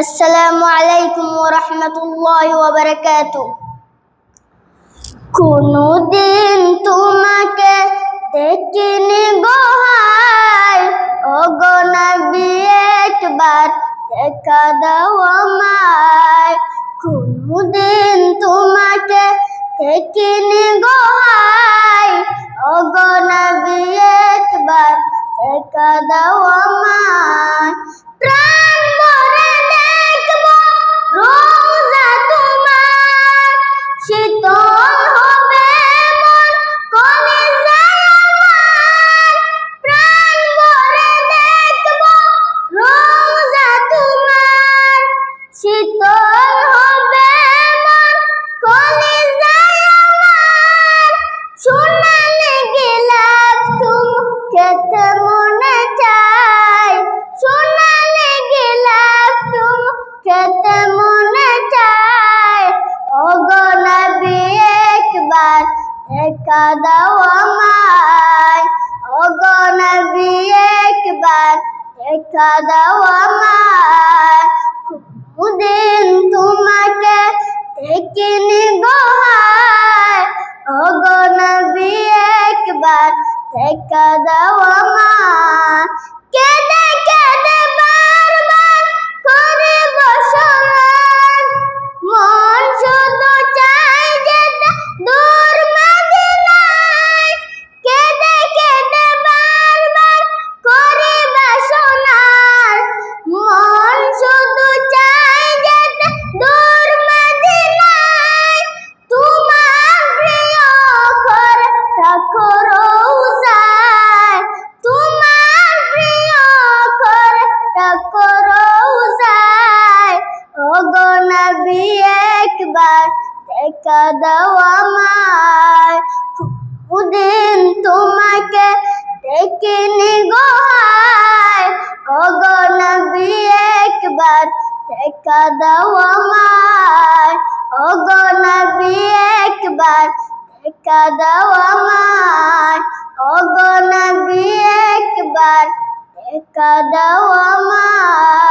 আসসালামু আলাইকুম ওয়া রাহমাতুল্লাহি ওয়া বারাকাতুহু। কোনদিন তোমাকে দেখিনি গো হায়, ওগো নবী একবার দেখা দাও আমায়। কোনদিন তোমাকে দেখিনি গো হায়, ওগো নবী একবার দেখা দাও আমায়। প্রাণ ভরে দেখবো রোজা তোমার, শীতল হবে মন কলিজায় আমার। প্রাণ ভরে দেখবো রোজা তোমার, শীতল হবে মন কলিজায় আমার। সোনালি গিলাফ তুমি খেতে মনে চায়, সোনালি গিলাফ তুমি খেতে মনে চায়। ওগো নবী একবার দেখা দাও আমায়, ওগো নবী একবার দেখা দাও আমায়। কোনদিন তোমাকে দেখিনি গো হায়, ওগো নবী একবার দেখা দাও আমায়। কেঁদে কেঁদে বারবার করে বসবাস, মন শুধু চায় যেতে দূর মদিনায়। কেঁদে কেঁদে বারবার করে বাসনার, মন শুধু চায় যেতে দূর মদিনায়। তোমার প্রিয় ঘরে রাখো রোজায়, তোমার প্রিয় ঘরে রাখো রোজায়। ওগো নবী একবার দেখা দাও আমায়। কোনদিন তোমাকে দেখিনি গো হায়, ওগো নবী একবার দেখা দাও আমায়। ওগো নবী একবার দেখা দাও আমায়, ওগো নবী একবার দেখা দাও আমায়।